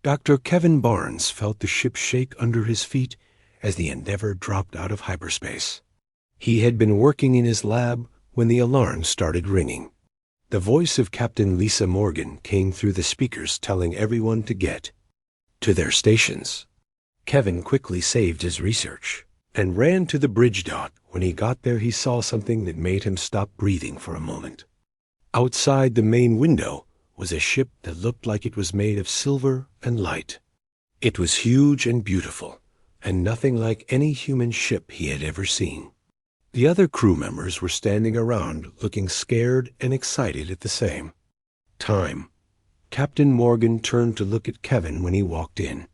Dr. Kevin Barnes felt the ship shake under his feet as the Endeavour dropped out of hyperspace. He had been working in his lab when the alarm started ringing. The voice of Captain Lisa Morgan came through the speakers telling everyone to get to their stations. Kevin quickly saved his research and ran to the bridge dock. When he got there, he saw something that made him stop breathing for a moment. Outside the main window was a ship that looked like it was made of silver and light. It was huge and beautiful, and nothing like any human ship he had ever seen. The other crew members were standing around, looking scared and excited at the same time. Captain Morgan turned to look at Kevin when he walked in.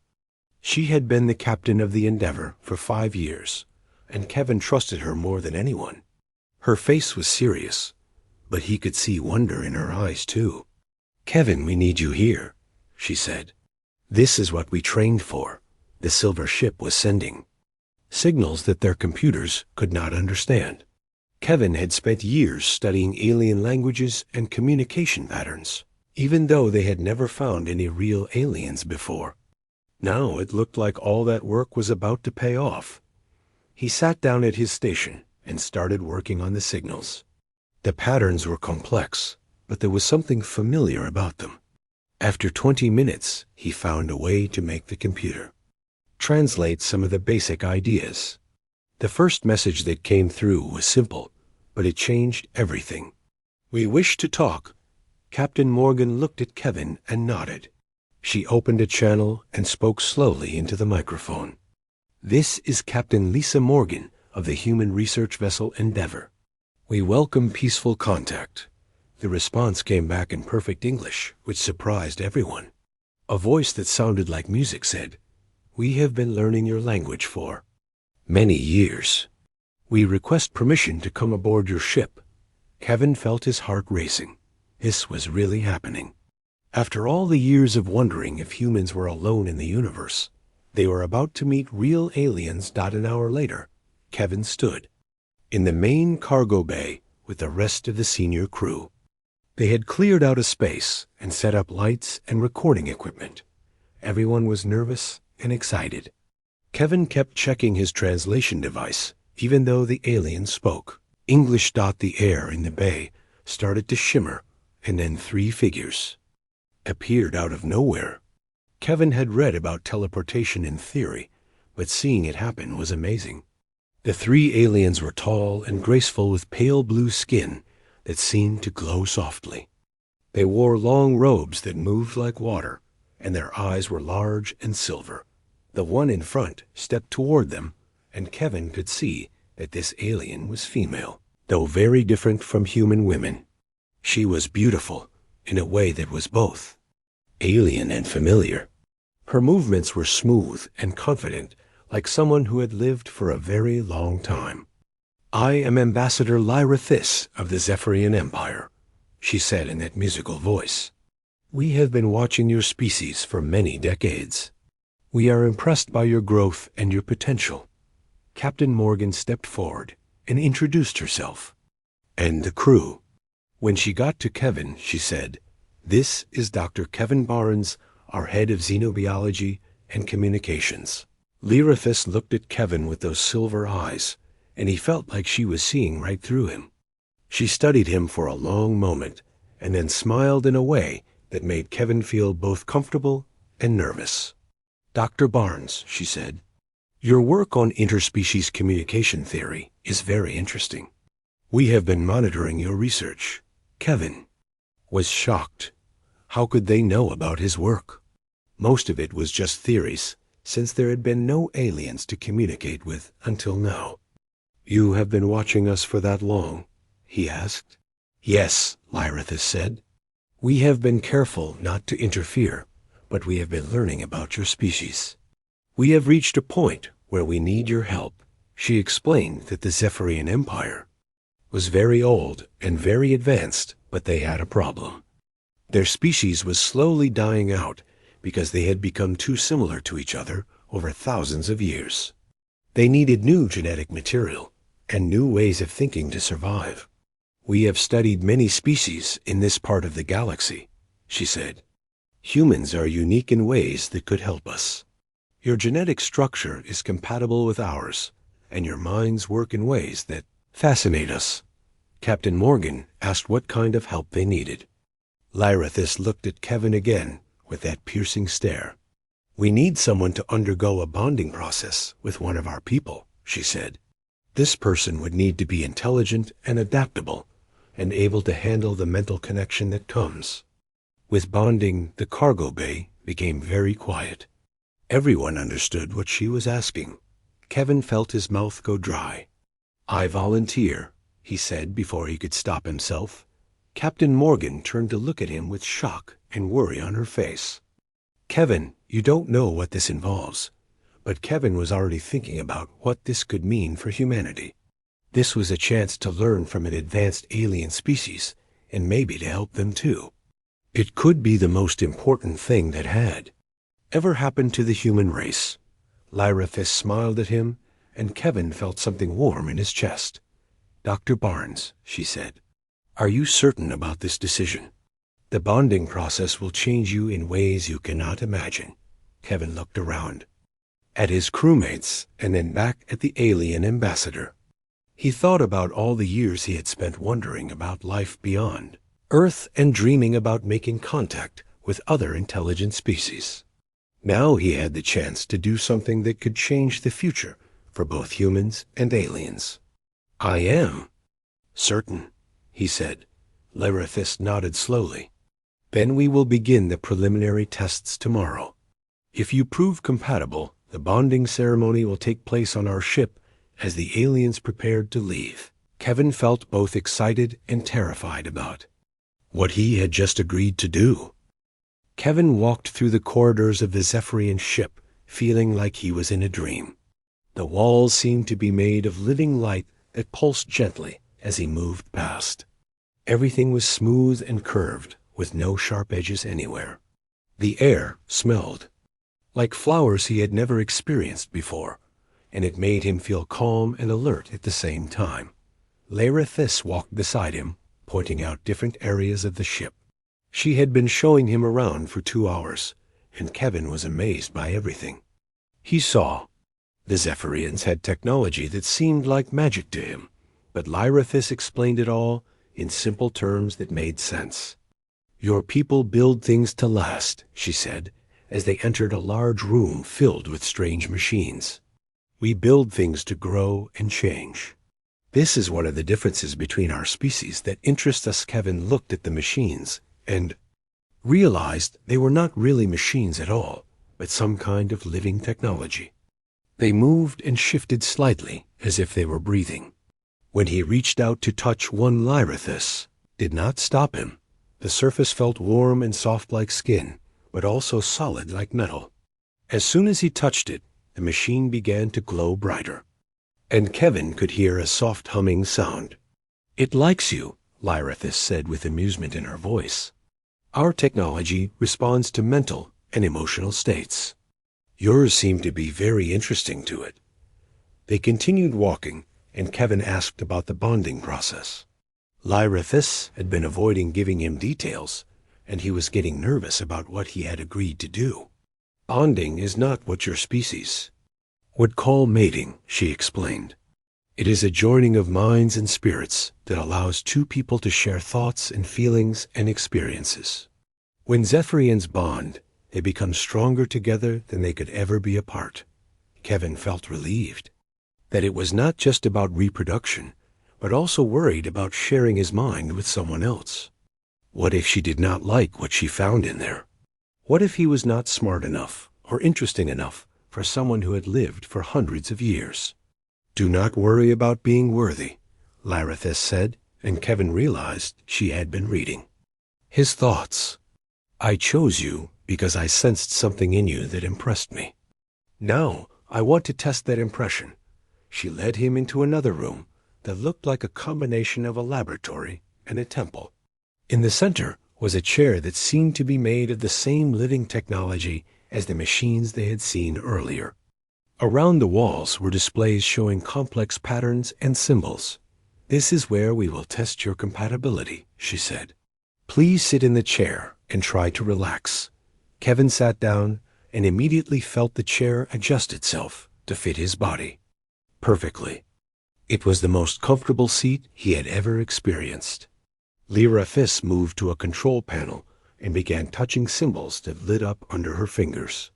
She had been the captain of the Endeavour for 5 years, and Kevin trusted her more than anyone. Her face was serious, but he could see wonder in her eyes too. "Kevin, we need you here," she said. "This is what we trained for." The silver ship was sending signals that their computers could not understand. Kevin had spent years studying alien languages and communication patterns, even though they had never found any real aliens before. Now it looked like all that work was about to pay off. He sat down at his station and started working on the signals. The patterns were complex, but there was something familiar about them. After 20 minutes, he found a way to make the computer translate some of the basic ideas. The first message that came through was simple, but it changed everything. "We wish to talk." Captain Morgan looked at Kevin and nodded. She opened a channel and spoke slowly into the microphone. "This is Captain Lisa Morgan of the human research vessel Endeavour. We welcome peaceful contact." The response came back in perfect English, which surprised everyone. A voice that sounded like music said, "We have been learning your language for many years. We request permission to come aboard your ship." Kevin felt his heart racing. This was really happening. After all the years of wondering if humans were alone in the universe, they were about to meet real aliens. An hour later, Kevin stood in the main cargo bay with the rest of the senior crew. They had cleared out a space and set up lights and recording equipment. Everyone was nervous and excited. Kevin kept checking his translation device, even though the alien spoke English. The air in the bay started to shimmer, and then 3 figures appeared out of nowhere. Kevin had read about teleportation in theory, but seeing it happen was amazing. The 3 aliens were tall and graceful with pale blue skin that seemed to glow softly. They wore long robes that moved like water, and their eyes were large and silver. The one in front stepped toward them, and Kevin could see that this alien was female, though very different from human women. She was beautiful in a way that was both alien and familiar. Her movements were smooth and confident, like someone who had lived for a very long time. "I am Ambassador Lyra Thys of the Zephyrian Empire," she said in that musical voice. "We have been watching your species for many decades. We are impressed by your growth and your potential." Captain Morgan stepped forward and introduced herself and the crew. When she got to Kevin, she said, "This is Dr. Kevin Barnes, our head of xenobiology and communications." Lyra Thys looked at Kevin with those silver eyes, and he felt like she was seeing right through him. She studied him for a long moment and then smiled in a way that made Kevin feel both comfortable and nervous. "Dr. Barnes," she said, "your work on interspecies communication theory is very interesting. We have been monitoring your research." Kevin was shocked. How could they know about his work? Most of it was just theories, since there had been no aliens to communicate with until now. "You have been watching us for that long?" he asked. "Yes," Lyra Thys said. "We have been careful not to interfere, but we have been learning about your species. We have reached a point where we need your help." She explained that the Zephyrian Empire was very old and very advanced, but they had a problem. Their species was slowly dying out because they had become too similar to each other over thousands of years. They needed new genetic material and new ways of thinking to survive. "We have studied many species in this part of the galaxy," she said. Humans are unique in ways that could help us. Your genetic structure is compatible with ours, and your minds work in ways that fascinate us. Captain Morgan asked what kind of help they needed. Lyrithis looked at Kevin again with that piercing stare. We need someone to undergo a bonding process with one of our people, she said. This person would need to be intelligent and adaptable, and able to handle the mental connection that comes. With bonding, the cargo bay became very quiet. Everyone understood what she was asking. Kevin felt his mouth go dry. I volunteer, he said before he could stop himself. Captain Morgan turned to look at him with shock and worry on her face. Kevin, you don't know what this involves. But Kevin was already thinking about what this could mean for humanity. This was a chance to learn from an advanced alien species, and maybe to help them too. It could be the most important thing that had ever happened to the human race. Lyrithis smiled at him, and Kevin felt something warm in his chest. Dr. Barnes, she said, are you certain about this decision? The bonding process will change you in ways you cannot imagine. Kevin looked around, at his crewmates, and then back at the alien ambassador. He thought about all the years he had spent wondering about life beyond Earth and dreaming about making contact with other intelligent species. Now he had the chance to do something that could change the future for both humans and aliens. I am certain, he said. Lyrithis nodded slowly. Then we will begin the preliminary tests tomorrow. If you prove compatible, the bonding ceremony will take place on our ship as the aliens prepared to leave. Kevin felt both excited and terrified about what he had just agreed to do. Kevin walked through the corridors of the Zephyrian ship, feeling like he was in a dream. The walls seemed to be made of living light that pulsed gently as he moved past. Everything was smooth and curved, with no sharp edges anywhere. The air smelled like flowers he had never experienced before, and it made him feel calm and alert at the same time. Lyrithis walked beside him, pointing out different areas of the ship. She had been showing him around for 2 hours, and Kevin was amazed by everything he saw. The Zephyrians had technology that seemed like magic to him, but Lyrithis explained it all in simple terms that made sense. Your people build things to last, she said, as they entered a large room filled with strange machines. We build things to grow and change. This is one of the differences between our species that interests us. Kevin looked at the machines and realized they were not really machines at all, but some kind of living technology. They moved and shifted slightly as if they were breathing. When he reached out to touch one, Lyrithis did not stop him. The surface felt warm and soft like skin, but also solid like metal. As soon as he touched it, the machine began to glow brighter, and Kevin could hear a soft humming sound. It likes you, Lyrithis said with amusement in her voice. Our technology responds to mental and emotional states. Yours seemed to be very interesting to it. They continued walking, and Kevin asked about the bonding process. Lyrithis had been avoiding giving him details, and he was getting nervous about what he had agreed to do. Bonding is not what your species would call mating, she explained. It is a joining of minds and spirits that allows two people to share thoughts and feelings and experiences. When Zephyrians bond, they become stronger together than they could ever be apart. Kevin felt relieved that it was not just about reproduction, but also worried about sharing his mind with someone else. What if she did not like what she found in there? What if he was not smart enough or interesting enough for someone who had lived for hundreds of years? Do not worry about being worthy, Lyrithis said, and Kevin realized she had been reading his thoughts. I chose you because I sensed something in you that impressed me. Now I want to test that impression. She led him into another room that looked like a combination of a laboratory and a temple. In the center was a chair that seemed to be made of the same living technology as the machines they had seen earlier. Around the walls were displays showing complex patterns and symbols. This is where we will test your compatibility, she said. Please sit in the chair and try to relax. Kevin sat down and immediately felt the chair adjust itself to fit his body perfectly. It was the most comfortable seat he had ever experienced. Lyra Fiss moved to a control panel and began touching symbols that lit up under her fingers.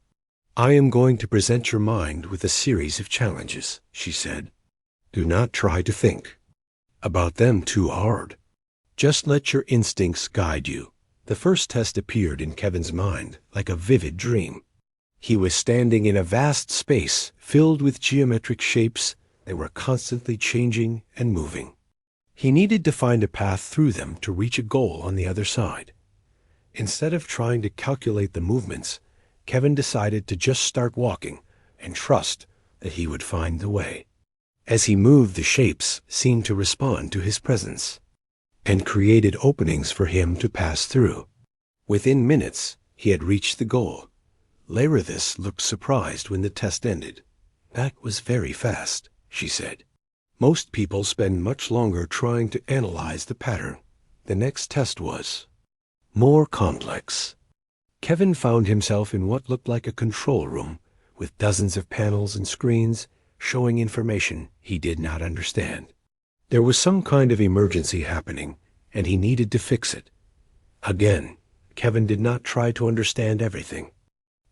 "I am going to present your mind with a series of challenges," she said. "Do not try to think about them too hard. Just let your instincts guide you." The first test appeared in Kevin's mind like a vivid dream. He was standing in a vast space filled with geometric shapes that were constantly changing and moving. He needed to find a path through them to reach a goal on the other side. Instead of trying to calculate the movements, Kevin decided to just start walking and trust that he would find the way. As he moved, the shapes seemed to respond to his presence and created openings for him to pass through. Within minutes, he had reached the goal. Laerithis looked surprised when the test ended. "That was very fast," she said. "Most people spend much longer trying to analyze the pattern." The next test was more complex. Kevin found himself in what looked like a control room with dozens of panels and screens showing information he did not understand. There was some kind of emergency happening, and he needed to fix it. Again, Kevin did not try to understand everything.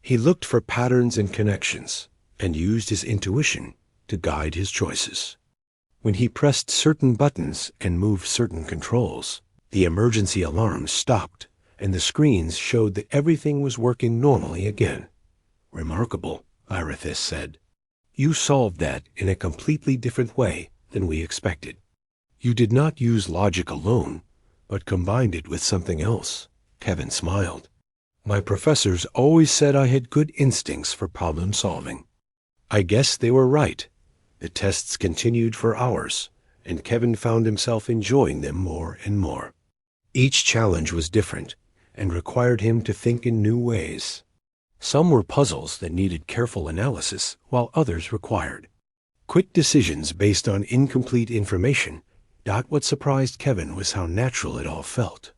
He looked for patterns and connections and used his intuition to guide his choices. When he pressed certain buttons and moved certain controls, the emergency alarms stopped and the screens showed that everything was working normally again. "Remarkable," Laerithis said. "You solved that in a completely different way than we expected. You did not use logic alone, but combined it with something else." Kevin smiled. "My professors always said I had good instincts for problem solving. I guess they were right." The tests continued for hours, and Kevin found himself enjoying them more and more. Each challenge was different and required him to think in new ways. Some were puzzles that needed careful analysis, while others required quick decisions based on incomplete information. What surprised Kevin was how natural it all felt.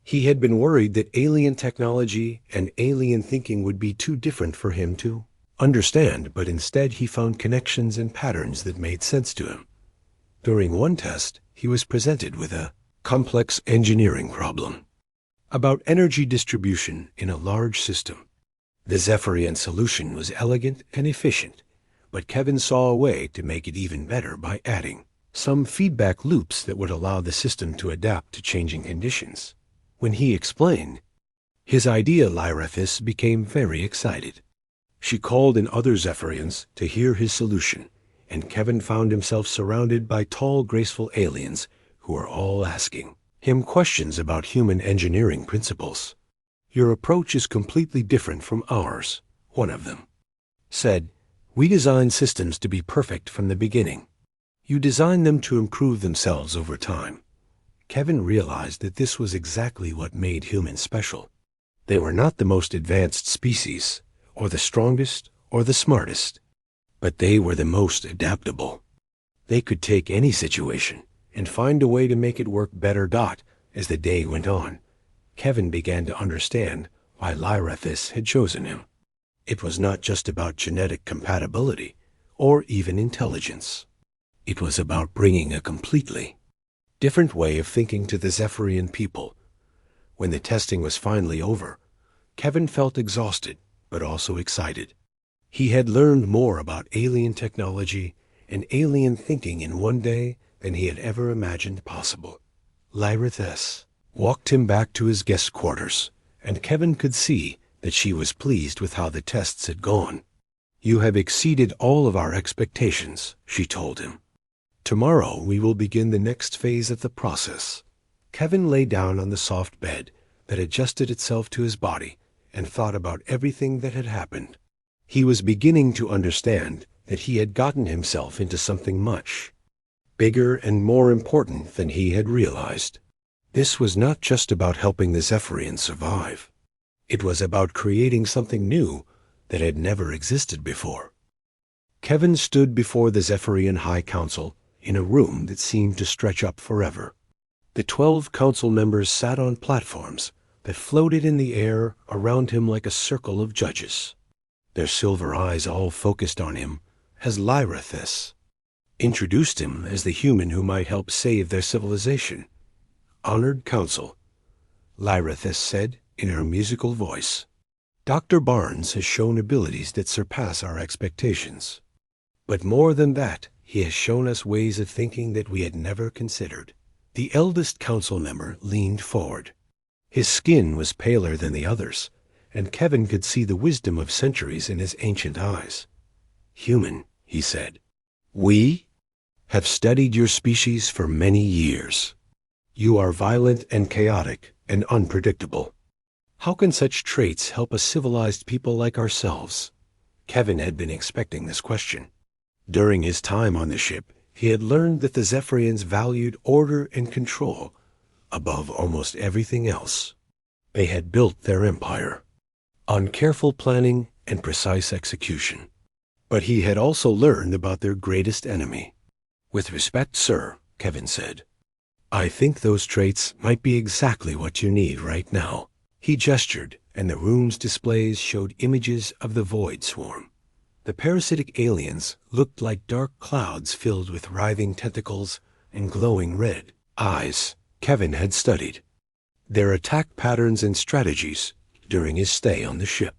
He had been worried that alien technology and alien thinking would be too different for him to understand, but instead he found connections and patterns that made sense to him. During one test, he was presented with a complex engineering problem about energy distribution in a large system. The Zephyrian solution was elegant and efficient, but Kevin saw a way to make it even better by adding some feedback loops that would allow the system to adapt to changing conditions. When he explained his idea, Laerithis became very excited. She called in other Zephyrians to hear his solution, and Kevin found himself surrounded by tall, graceful aliens who were all asking him questions about human engineering principles. "Your approach is completely different from ours," one of them said. "We design systems to be perfect from the beginning. You design them to improve themselves over time." Kevin realized that this was exactly what made humans special. They were not the most advanced species, or the strongest, or the smartest, but they were the most adaptable. They could take any situation and find a way to make it work better. As the day went on, Kevin began to understand why Laerithis had chosen him. It was not just about genetic compatibility or even intelligence. It was about bringing a completely different way of thinking to the Zephyrian people. When the testing was finally over, Kevin felt exhausted but also excited. He had learned more about alien technology and alien thinking in one day than he had ever imagined possible. Laerithis walked him back to his guest quarters, and Kevin could see that she was pleased with how the tests had gone. "You have exceeded all of our expectations," she told him. "Tomorrow we will begin the next phase of the process." Kevin lay down on the soft bed that adjusted itself to his body and thought about everything that had happened. He was beginning to understand that he had gotten himself into something much bigger and more important than he had realized. This was not just about helping the Zephyrians survive. It was about creating something new that had never existed before. Kevin stood before the Zephyrian High Council in a room that seemed to stretch up forever. The 12 council members sat on platforms that floated in the air around him like a circle of judges. Their silver eyes all focused on him as Lyrithis introduced him as the human who might help save their civilization. "Honored Council," Lyrithis said in her musical voice, "Dr. Barnes has shown abilities that surpass our expectations. But more than that, he has shown us ways of thinking that we had never considered." The eldest council member leaned forward. His skin was paler than the others, and Kevin could see the wisdom of centuries in his ancient eyes. "Human," he said, "we have studied your species for many years. You are violent and chaotic and unpredictable. How can such traits help a civilized people like ourselves?" Kevin had been expecting this question. During his time on the ship, he had learned that the Zephyrians valued order and control above almost everything else. They had built their empire on careful planning and precise execution. But he had also learned about their greatest enemy. "With respect, sir," Kevin said, "I think those traits might be exactly what you need right now." He gestured, and the room's displays showed images of the Void Swarm. The parasitic aliens looked like dark clouds filled with writhing tentacles and glowing red eyes Kevin had studied their attack patterns and strategies during his stay on the ship.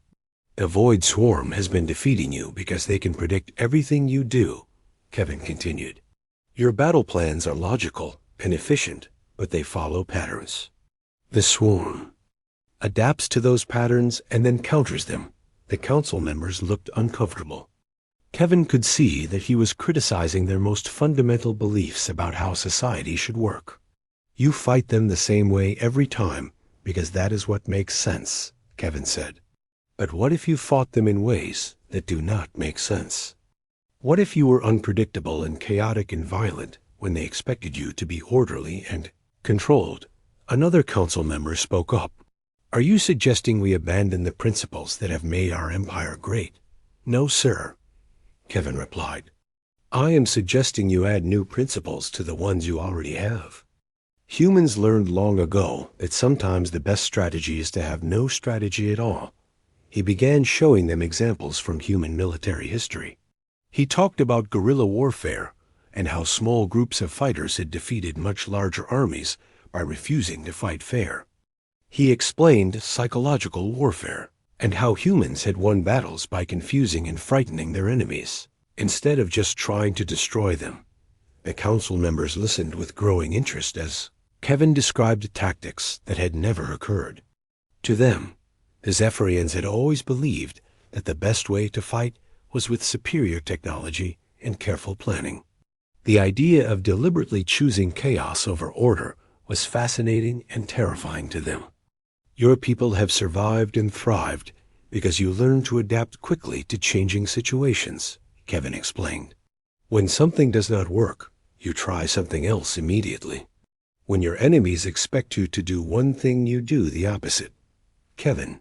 "The Void Swarm has been defeating you because they can predict everything you do," Kevin continued. "Your battle plans are logical and efficient, but they follow patterns. The Swarm adapts to those patterns and then counters them." The council members looked uncomfortable. Kevin could see that he was criticizing their most fundamental beliefs about how society should work. "You fight them the same way every time because that is what makes sense," Kevin said. "But what if you fought them in ways that do not make sense? What if you were unpredictable and chaotic and violent when they expected you to be orderly and controlled?" Another council member spoke up. "Are you suggesting we abandon the principles that have made our empire great?" "No, sir," Kevin replied. "I am suggesting you add new principles to the ones you already have. Humans learned long ago that sometimes the best strategy is to have no strategy at all." He began showing them examples from human military history. He talked about guerrilla warfare and how small groups of fighters had defeated much larger armies by refusing to fight fair. He explained psychological warfare and how humans had won battles by confusing and frightening their enemies, instead of just trying to destroy them. The council members listened with growing interest as Kevin described tactics that had never occurred. To them, the Zephyrians had always believed that the best way to fight was with superior technology and careful planning. The idea of deliberately choosing chaos over order was fascinating and terrifying to them. "Your people have survived and thrived because you learned to adapt quickly to changing situations," Kevin explained. "When something does not work, you try something else immediately. When your enemies expect you to do one thing, you do the opposite." Kevin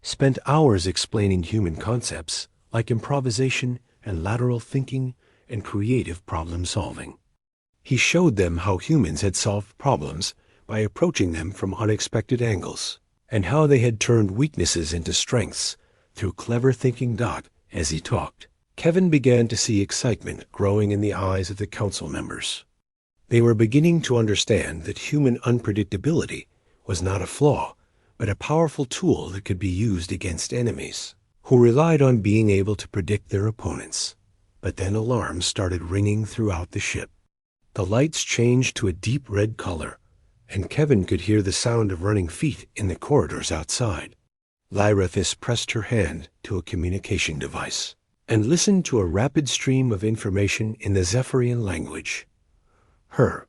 spent hours explaining human concepts like improvisation and lateral thinking and creative problem solving. He showed them how humans had solved problems by approaching them from unexpected angles, and how they had turned weaknesses into strengths through clever thinking. As he talked, Kevin began to see excitement growing in the eyes of the council members. They were beginning to understand that human unpredictability was not a flaw, but a powerful tool that could be used against enemies who relied on being able to predict their opponents. But then alarms started ringing throughout the ship. The lights changed to a deep red color, and Kevin could hear the sound of running feet in the corridors outside. Lyrithis pressed her hand to a communication device and listened to a rapid stream of information in the Zephyrian language. Her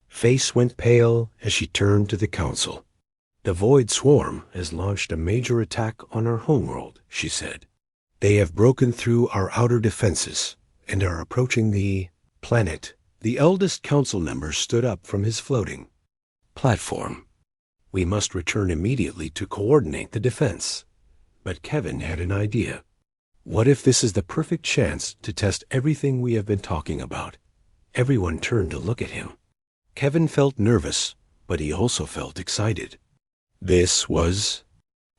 face went pale as she turned to the council. "The Void Swarm has launched a major attack on our homeworld," she said. "They have broken through our outer defenses and are approaching the planet." The eldest council member stood up from his floating platform. "We must return immediately to coordinate the defense." But Kevin had an idea. "What if this is the perfect chance to test everything we have been talking about?" Everyone turned to look at him. Kevin felt nervous, but he also felt excited. This was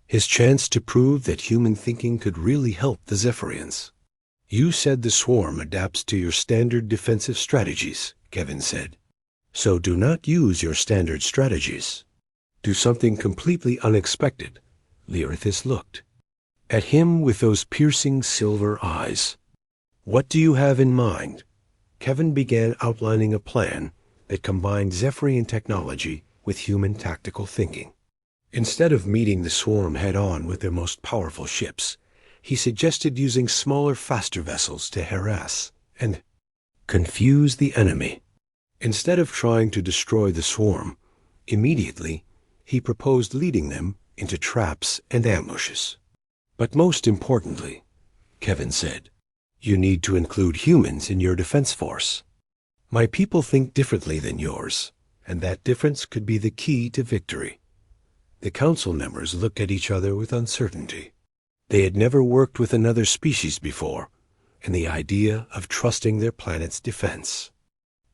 his chance to prove that human thinking could really help the Zephyrians. You said the swarm adapts to your standard defensive strategies, Kevin said. So do not use your standard strategies. Do something completely unexpected. Lyrithis looked at him with those piercing silver eyes. What do you have in mind? Kevin began outlining a plan that combined Zephyrian technology with human tactical thinking. Instead of meeting the swarm head-on with their most powerful ships, he suggested using smaller, faster vessels to harass and confuse the enemy. Instead of trying to destroy the swarm, immediately he proposed leading them into traps and ambushes. But most importantly, Kevin said, you need to include humans in your defense force. My people think differently than yours, and that difference could be the key to victory. The council members looked at each other with uncertainty. They had never worked with another species before, and the idea of trusting their planet's defense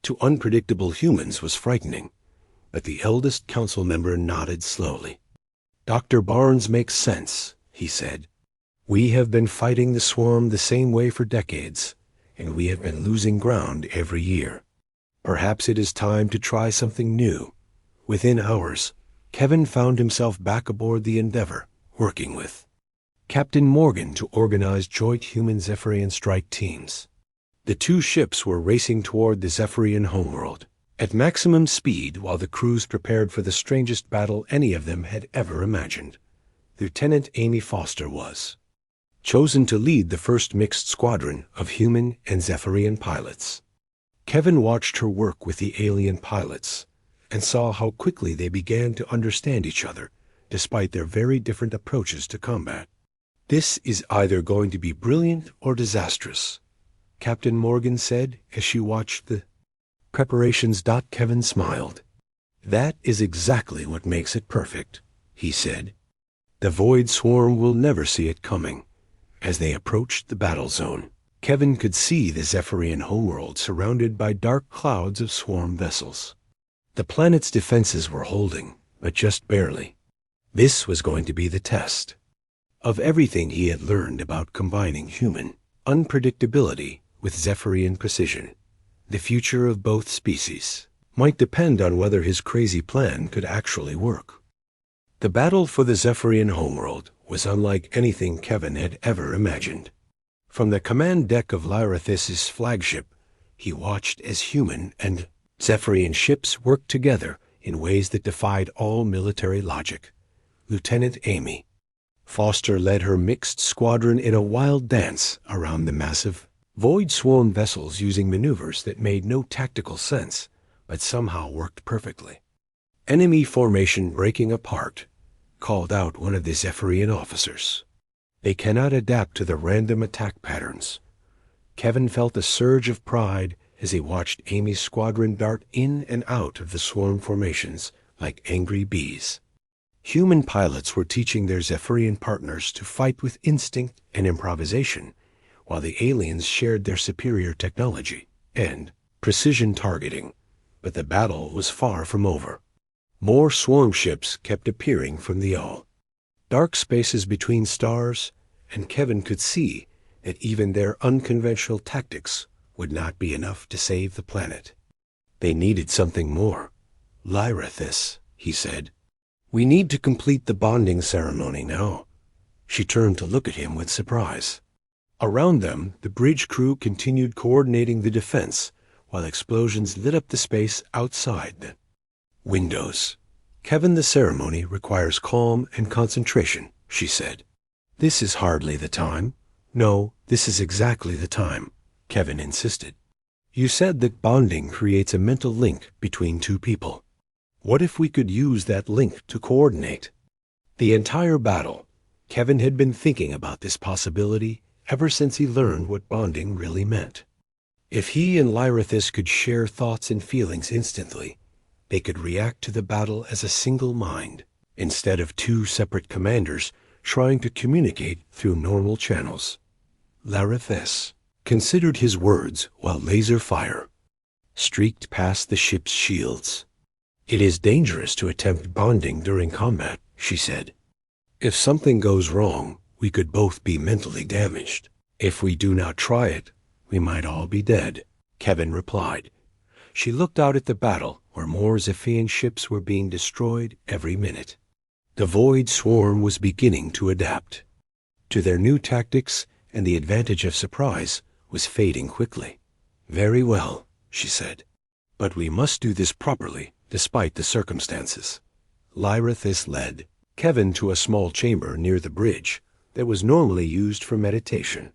to unpredictable humans was frightening, but the eldest council member nodded slowly. Dr. Barnes makes sense, he said. We have been fighting the swarm the same way for decades, and we have been losing ground every year. Perhaps it is time to try something new. Within hours, Kevin found himself back aboard the Endeavor, working with Captain Morgan to organize joint human-Zephyrian strike teams. The two ships were racing toward the Zephyrian homeworld at maximum speed while the crews prepared for the strangest battle any of them had ever imagined. Lieutenant Amy Foster was chosen to lead the first mixed squadron of human and Zephyrian pilots. Kevin watched her work with the alien pilots and saw how quickly they began to understand each other, despite their very different approaches to combat. This is either going to be brilliant or disastrous, Captain Morgan said as she watched the preparations. Kevin smiled. That is exactly what makes it perfect, he said. The Void Swarm will never see it coming. As they approached the battle zone, Kevin could see the Zephyrian homeworld surrounded by dark clouds of swarm vessels. The planet's defenses were holding, but just barely. This was going to be the test of everything he had learned about combining human unpredictability with Zephyrian precision. The future of both species might depend on whether his crazy plan could actually work. The battle for the Zephyrian homeworld was unlike anything Kevin had ever imagined. From the command deck of Lyrithis' flagship, he watched as human and Zephyrian ships worked together in ways that defied all military logic. Lieutenant Amy Foster led her mixed squadron in a wild dance around the massive Void Swarm vessels using maneuvers that made no tactical sense, but somehow worked perfectly. Enemy formation breaking apart, called out one of the Zephyrian officers. They cannot adapt to the random attack patterns. Kevin felt a surge of pride as he watched Amy's squadron dart in and out of the swarm formations like angry bees. Human pilots were teaching their Zephyrian partners to fight with instinct and improvisation, while the aliens shared their superior technology and precision targeting. But the battle was far from over. More swarm ships kept appearing from the yawl. Dark spaces between stars, and Kevin could see that even their unconventional tactics would not be enough to save the planet. They needed something more. Lyrithis, he said. We need to complete the bonding ceremony now. She turned to look at him with surprise. Around them, the bridge crew continued coordinating the defense, while explosions lit up the space outside the windows. Kevin, the ceremony requires calm and concentration, she said. This is hardly the time. No, this is exactly the time, Kevin insisted. You said that bonding creates a mental link between two people. What if we could use that link to coordinate? The entire battle, Kevin had been thinking about this possibility ever since he learned what bonding really meant. If he and Lyrithis could share thoughts and feelings instantly, they could react to the battle as a single mind, instead of two separate commanders trying to communicate through normal channels. Lyrithis considered his words while laser fire streaked past the ship's shields. It is dangerous to attempt bonding during combat, she said. If something goes wrong, we could both be mentally damaged. If we do not try it, we might all be dead, Kevin replied. She looked out at the battle where more Zephian ships were being destroyed every minute. The Void Swarm was beginning to adapt to their new tactics, and the advantage of surprise was fading quickly. Very well, she said. But we must do this properly, despite the circumstances. Lyrithis led Kevin to a small chamber near the bridge that was normally used for meditation.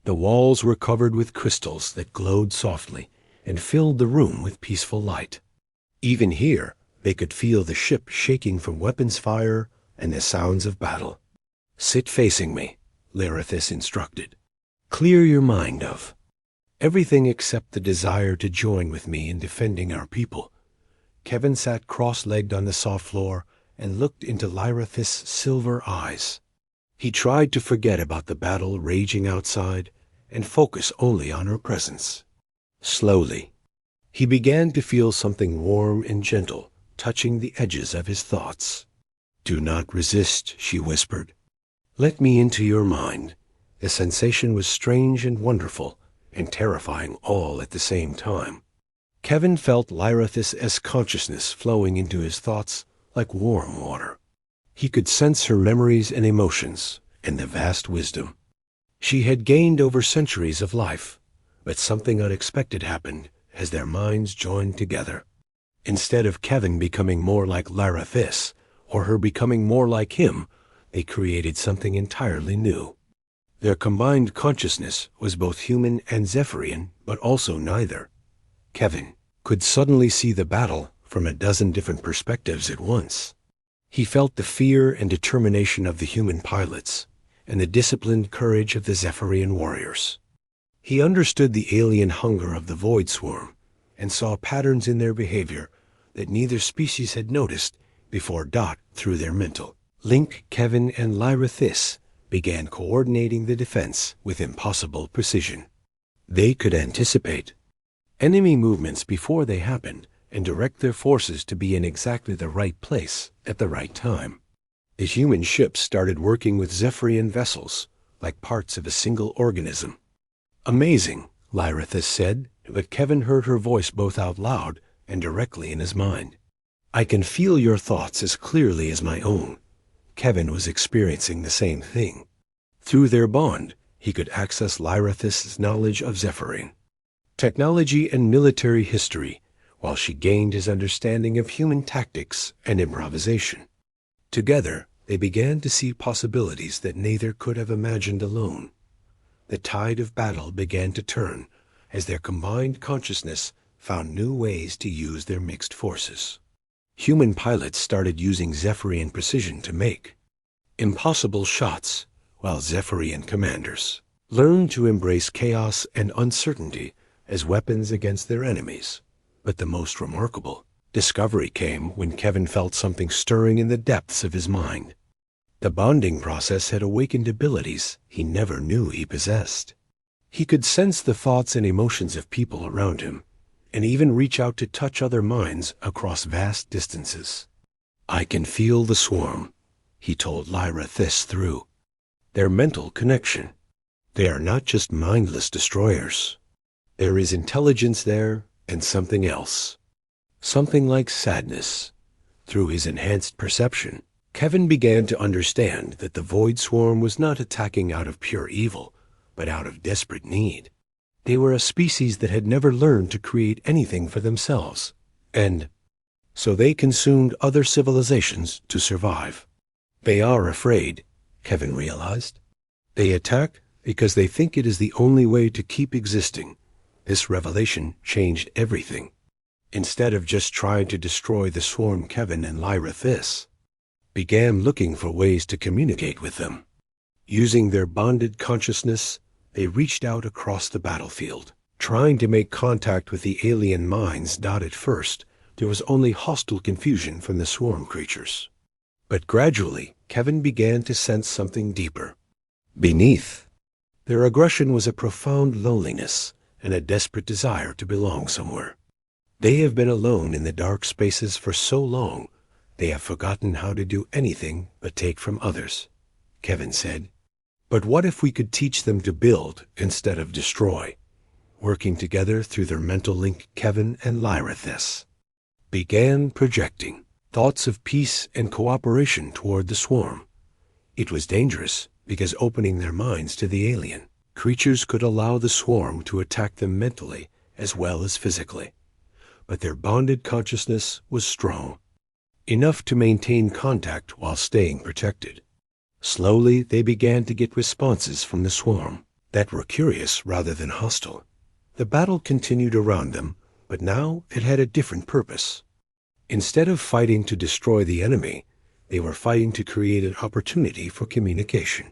The walls were covered with crystals that glowed softly and filled the room with peaceful light. Even here, they could feel the ship shaking from weapons fire and the sounds of battle. Sit facing me, Lyrithis instructed. Clear your mind of everything except the desire to join with me in defending our people. Kevin sat cross-legged on the soft floor and looked into Lyrithis' silver eyes. He tried to forget about the battle raging outside and focus only on her presence. Slowly, he began to feel something warm and gentle touching the edges of his thoughts. Do not resist, she whispered. Let me into your mind. The sensation was strange and wonderful and terrifying all at the same time. Kevin felt Lyrithis' consciousness flowing into his thoughts like warm water. He could sense her memories and emotions and the vast wisdom she had gained over centuries of life, but something unexpected happened as their minds joined together. Instead of Kevin becoming more like Lyrithis, or her becoming more like him, they created something entirely new. Their combined consciousness was both human and Zephyrian, but also neither. Kevin could suddenly see the battle from a dozen different perspectives at once. He felt the fear and determination of the human pilots and the disciplined courage of the Zephyrian warriors. He understood the alien hunger of the Void Swarm and saw patterns in their behavior that neither species had noticed before. Through their mental link, Kevin and Lyrithis began coordinating the defense with impossible precision. They could anticipate enemy movements before they happened and direct their forces to be in exactly the right place at the right time. The human ships started working with Zephyrian vessels like parts of a single organism. Amazing, Lyrithis said, but Kevin heard her voice both out loud and directly in his mind. I can feel your thoughts as clearly as my own. Kevin was experiencing the same thing. Through their bond, he could access Lyrithis' knowledge of Zephyrian technology and military history, while she gained his understanding of human tactics and improvisation. Together, they began to see possibilities that neither could have imagined alone. The tide of battle began to turn as their combined consciousness found new ways to use their mixed forces. Human pilots started using Zephyrian precision to make impossible shots, while Zephyrian commanders learned to embrace chaos and uncertainty as weapons against their enemies. But the most remarkable discovery came when Kevin felt something stirring in the depths of his mind. The bonding process had awakened abilities he never knew he possessed. He could sense the thoughts and emotions of people around him, and even reach out to touch other minds across vast distances. I can feel the swarm, he told Lyrithis through their mental connection. They are not just mindless destroyers. There is intelligence there and something else. Something like sadness. Through his enhanced perception, Kevin began to understand that the Void Swarm was not attacking out of pure evil, but out of desperate need. They were a species that had never learned to create anything for themselves, and so they consumed other civilizations to survive. They are afraid, Kevin realized. They attack because they think it is the only way to keep existing. This revelation changed everything. Instead of just trying to destroy the swarm, Kevin and Lyrithis began looking for ways to communicate with them. Using their bonded consciousness, they reached out across the battlefield, trying to make contact with the alien minds. At first, there was only hostile confusion from the swarm creatures. But gradually, Kevin began to sense something deeper. Beneath their aggression was a profound loneliness and a desperate desire to belong somewhere. They have been alone in the dark spaces for so long They have forgotten how to do anything but take from others, Kevin said. But what if we could teach them to build instead of destroy? Working together through their mental link, Kevin and Lyrithis began projecting thoughts of peace and cooperation toward the swarm. It was dangerous because opening their minds to the alien creatures could allow the swarm to attack them mentally as well as physically. But their bonded consciousness was strong, enough to maintain contact while staying protected. Slowly, they began to get responses from the swarm that were curious rather than hostile. The battle continued around them, but now it had a different purpose. Instead of fighting to destroy the enemy, they were fighting to create an opportunity for communication.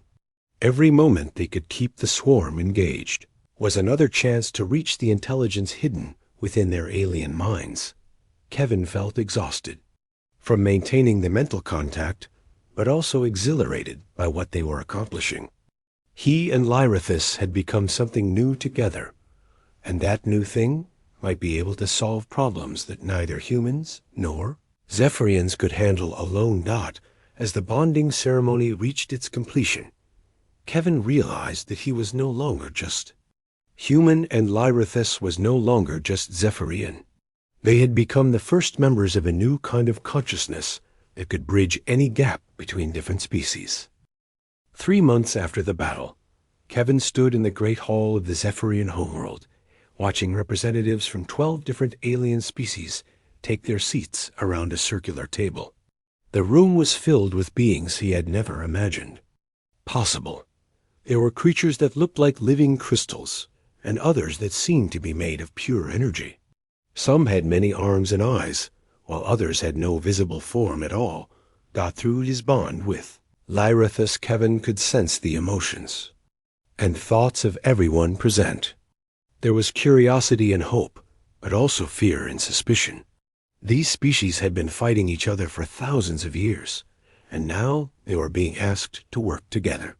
Every moment they could keep the swarm engaged was another chance to reach the intelligence hidden within their alien minds. Kevin felt exhausted from maintaining the mental contact, but also exhilarated by what they were accomplishing. He and Lyrithis had become something new together, and that new thing might be able to solve problems that neither humans nor Zephyrians could handle alone. As the bonding ceremony reached its completion, Kevin realized that he was no longer just human and Lyrithis was no longer just Zephyrian. They had become the first members of a new kind of consciousness that could bridge any gap between different species. 3 months after the battle, Kevin stood in the great hall of the Zephyrian homeworld, watching representatives from 12 different alien species take their seats around a circular table. The room was filled with beings he had never imagined possible. There were creatures that looked like living crystals, and others that seemed to be made of pure energy. Some had many arms and eyes, while others had no visible form at all. Through his bond with Lyrithis, Kevin could sense the emotions and thoughts of everyone present. There was curiosity and hope, but also fear and suspicion. These species had been fighting each other for thousands of years, and now they were being asked to work together.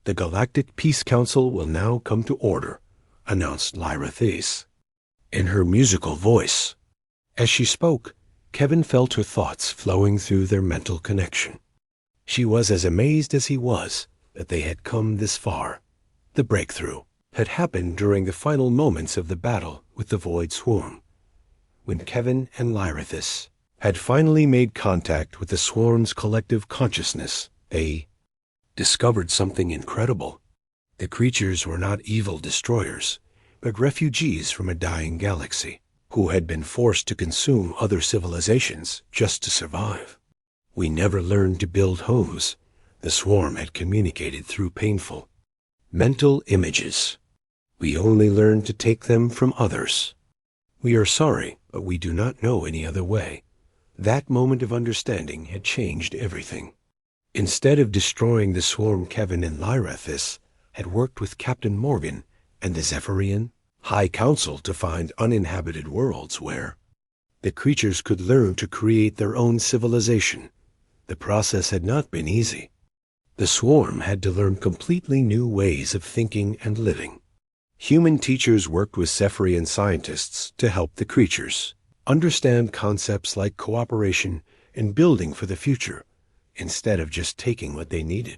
The Galactic Peace Council will now come to order, announced Lyrithis in her musical voice. As she spoke, Kevin felt her thoughts flowing through their mental connection. She was as amazed as he was that they had come this far. The breakthrough had happened during the final moments of the battle with the Void Swarm. When Kevin and Lyrithis had finally made contact with the swarm's collective consciousness, they discovered something incredible. The creatures were not evil destroyers, but refugees from a dying galaxy who had been forced to consume other civilizations just to survive. We never learned to build homes, the swarm had communicated through painful mental images. We only learned to take them from others. We are sorry, but we do not know any other way. That moment of understanding had changed everything. Instead of destroying the swarm, Kevin and Lyrithis had worked with Captain Morgan and the Zephyrian High Council to find uninhabited worlds where the creatures could learn to create their own civilization. The process had not been easy. The swarm had to learn completely new ways of thinking and living. Human teachers worked with Zephyrian scientists to help the creatures understand concepts like cooperation and building for the future, instead of just taking what they needed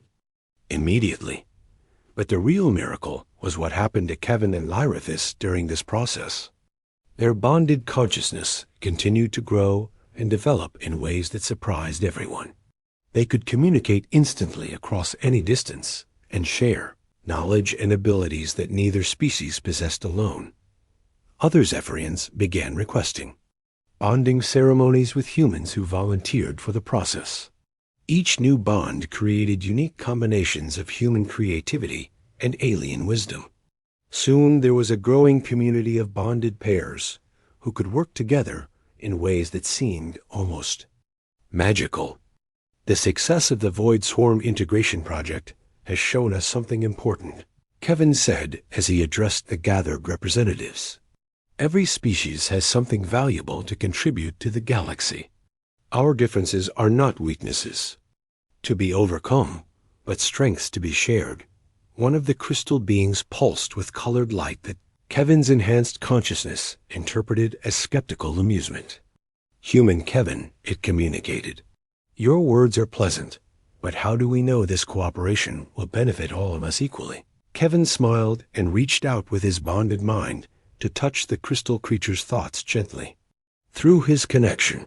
immediately. But the real miracle was what happened to Kevin and Lyrithis during this process. Their bonded consciousness continued to grow and develop in ways that surprised everyone. They could communicate instantly across any distance and share knowledge and abilities that neither species possessed alone. Other Zephyrians began requesting bonding ceremonies with humans who volunteered for the process. Each new bond created unique combinations of human creativity and alien wisdom. Soon there was a growing community of bonded pairs who could work together in ways that seemed almost magical. The success of the Void Swarm integration project has shown us something important, Kevin said as he addressed the gathered representatives. Every species has something valuable to contribute to the galaxy. Our differences are not weaknesses to be overcome, but strengths to be shared. One of the crystal beings pulsed with colored light that Kevin's enhanced consciousness interpreted as skeptical amusement. Human Kevin, it communicated. Your words are pleasant, but how do we know this cooperation will benefit all of us equally? Kevin smiled and reached out with his bonded mind to touch the crystal creature's thoughts gently. Through his connection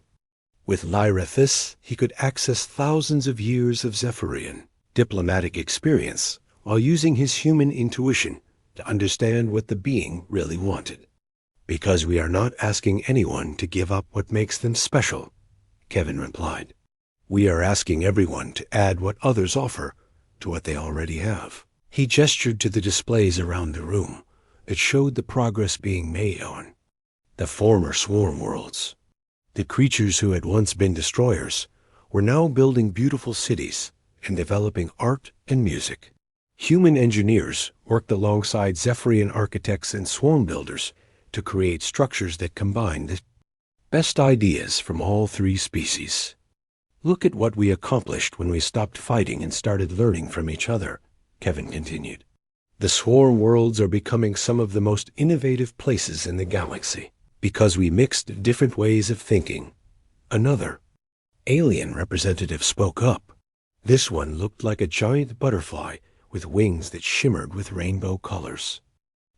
with Lyrathis, he could access thousands of years of Zephyrian diplomatic experience while using his human intuition to understand what the being really wanted. Because we are not asking anyone to give up what makes them special, Kevin replied. We are asking everyone to add what others offer to what they already have. He gestured to the displays around the room that showed the progress being made on the former swarm worlds. The creatures who had once been destroyers were now building beautiful cities and developing art and music. Human engineers worked alongside Zephyrian architects and swarm builders to create structures that combined the best ideas from all three species. Look at what we accomplished when we stopped fighting and started learning from each other, Kevin continued. The swarm worlds are becoming some of the most innovative places in the galaxy because we mixed different ways of thinking. Another alien representative spoke up. This one looked like a giant butterfly with wings that shimmered with rainbow colors.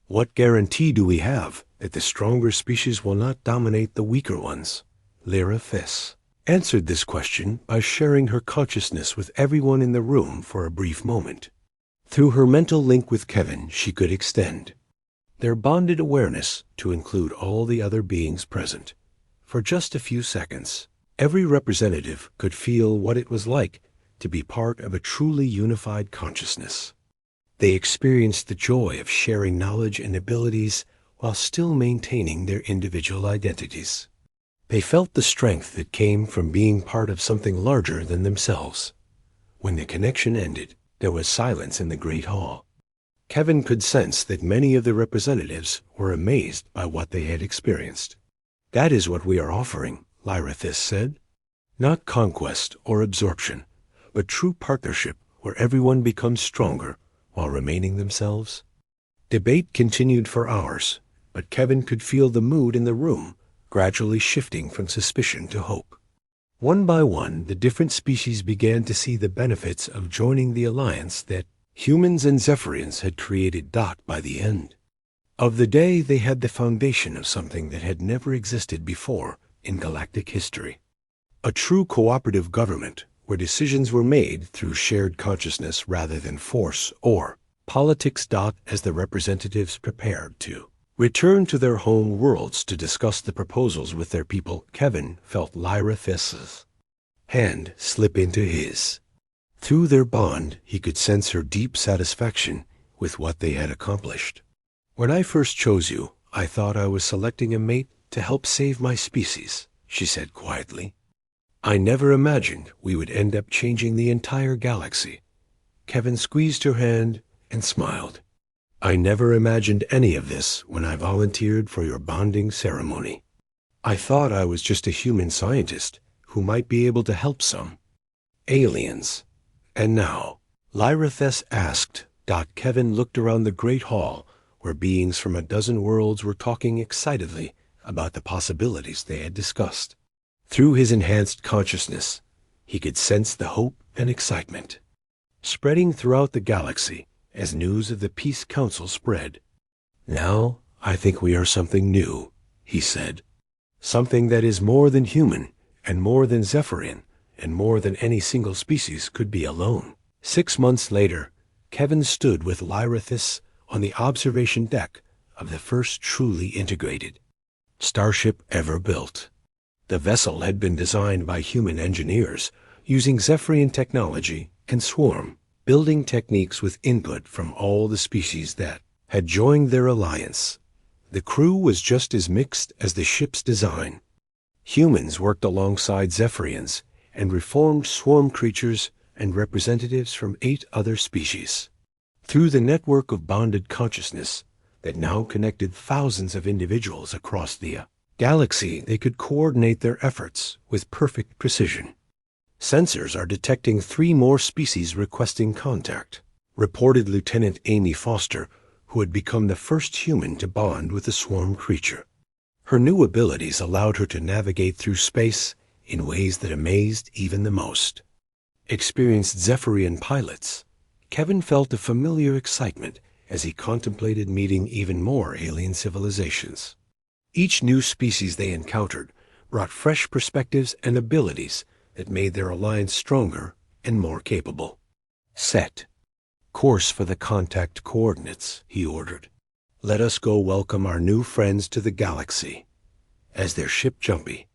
What guarantee do we have that the stronger species will not dominate the weaker ones? Lyrathis answered this question by sharing her consciousness with everyone in the room for a brief moment. Through her mental link with Kevin, she could extend their bonded awareness to include all the other beings present. For just a few seconds, every representative could feel what it was like to be part of a truly unified consciousness. They experienced the joy of sharing knowledge and abilities while still maintaining their individual identities. They felt the strength that came from being part of something larger than themselves. When the connection ended, there was silence in the great hall. Kevin could sense that many of the representatives were amazed by what they had experienced. That is what we are offering, Lyrathis said. Not conquest or absorption, but true partnership where everyone becomes stronger while remaining themselves. Debate continued for hours, but Kevin could feel the mood in the room gradually shifting from suspicion to hope. One by one, the different species began to see the benefits of joining the alliance that humans and Zephyrians had created. By the end of the day, they had the foundation of something that had never existed before in galactic history. A true cooperative government where decisions were made through shared consciousness rather than force or politics. As the representatives prepared to return to their home worlds to discuss the proposals with their people, Kevin felt Lyrathis's hand slip into his. Through their bond, he could sense her deep satisfaction with what they had accomplished. When I first chose you, I thought I was selecting a mate to help save my species, she said quietly. I never imagined we would end up changing the entire galaxy. Kevin squeezed her hand and smiled. I never imagined any of this when I volunteered for your bonding ceremony. I thought I was just a human scientist who might be able to help some aliens. And now, Lyrathis asked. Kevin looked around the great hall where beings from a dozen worlds were talking excitedly about the possibilities they had discussed. Through his enhanced consciousness, he could sense the hope and excitement spreading throughout the galaxy as news of the Peace Council spread. Now, I think we are something new, he said. Something that is more than human and more than Zephyrian and more than any single species could be alone. 6 months later, Kevin stood with Lyrathis on the observation deck of the first truly integrated starship ever built. The vessel had been designed by human engineers using Zephyrian technology and swarm building techniques with input from all the species that had joined their alliance. The crew was just as mixed as the ship's design. Humans worked alongside Zephyrians and reformed swarm creatures and representatives from 8 other species. Through the network of bonded consciousness that now connected thousands of individuals across the galaxy, they could coordinate their efforts with perfect precision. Sensors are detecting 3 more species requesting contact, reported Lieutenant Amy Foster, who had become the first human to bond with a swarm creature. Her new abilities allowed her to navigate through space in ways that amazed even the most. Experienced Zephyrian pilots, Kevin felt a familiar excitement as he contemplated meeting even more alien civilizations. Each new species they encountered brought fresh perspectives and abilities that made their alliance stronger and more capable. "Set course for the contact coordinates," he ordered. "Let us go welcome our new friends to the galaxy." As their ship Jumpy